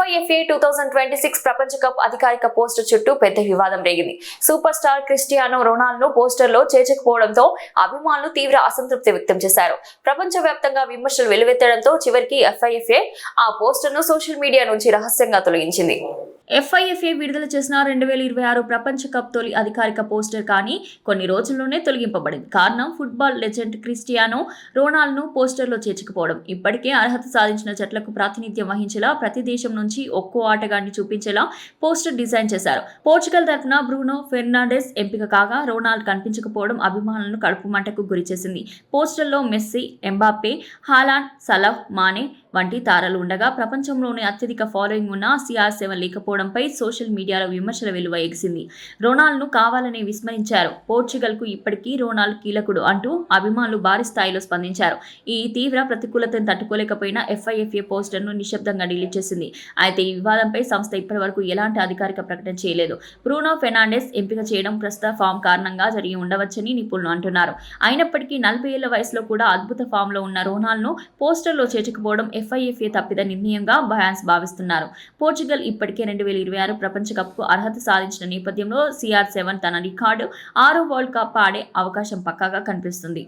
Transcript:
FIFA 2026 ప్రపంచ cup అధికారిక poster చుట్టూ పెద్ద వివాదం రేగింది. సూపర్ స్టార్ క్రిస్టియానో రొనాల్డోను పోస్టర్లో చేర్చకపోవడంతో అభిమానులు తీవ్ర అసంతృప్తి వ్యక్తం చేశారు. ప్రపంచవ్యాప్తంగా విమర్శలు వెల్లువెత్తడంతో చివరికి FIFA ఆ పోస్టర్ను సోషల్ మీడియా నుంచి రహస్యంగా తొలగించింది. FIFA విడుదల చేసిన 2026 ప్రపంచ కప్ తొలి అధికారిక పోస్టర్ కానీ కొన్ని రోజుల్లోనే తొలగింపబడింది. కారణం ఫుట్బాల్ లెజెండ్ క్రిస్టియానో రొనాల్డోను పోస్టర్లో చేర్చకపోవడం. ఇప్పటికే అర్హత సాధించిన జట్లకు ప్రాతినిధ్యం వహించేలా ప్రతి దేశం నుంచి ఒక్కో ఆటగాడిని చూపించేలా పోస్టర్ డిజైన్ చేశారు. పోర్చుగల్ తరఫున బ్రూనో ఫెర్నాండెస్ ఎంపిక కాగా రొనాల్డో కనిపించకపోవడం అభిమానులను కడుపుమంటకు గురిచేసింది. పోస్టర్లో మెస్సీ, ఎంబాపే, హాలాండ్, సలాహ్, మానే వంటి తారలు ఉండగా ప్రపంచంలోనే అత్యధిక ఫాలోయింగ్ ఉన్న CR7 లేకపోవడంపై సోషల్ మీడియాలో విమర్శల వెలువ ఎగిసింది. రొనాల్డోను కావాలని విస్మరించారు. పోర్చుగల్కు ఇప్పటికీ రొనాల్డో కీలకుడు అంటూ అభిమానులు భారీ స్థాయిలో స్పందించారు. ఈ తీవ్ర ప్రతికూలతను తట్టుకోలేకపోయిన FIFA పోస్టర్ను నిశ్శబ్దంగా డిలీట్ చేసింది. అయితే ఈ వివాదంపై సంస్థ ఇప్పటివరకు ఎలాంటి అధికారిక ప్రకటన చేయలేదు. బ్రూనో ఫెర్నాండెస్ ఎంపిక చేయడం ప్రస్తుత ఫామ్ కారణంగా జరిగి ఉండవచ్చని నిపుణులు అంటున్నారు. అయినప్పటికీ 40 ఏళ్ల వయసులో కూడా అద్భుత ఫామ్లో ఉన్న రొనాల్డోను పోస్టర్లో చేర్చకపోవడం FIFA తప్పిద నిర్ణయంగా ఫాన్స్ భావిస్తున్నారు. పోర్చుగల్ ఇప్పటికే 2026 ప్రపంచ కప్కు అర్హత సాధించిన నేపథ్యంలో CR7 తన రికార్డు 6 వరల్డ్ కప్ ఆడే అవకాశం పక్కాగా కనిపిస్తుంది.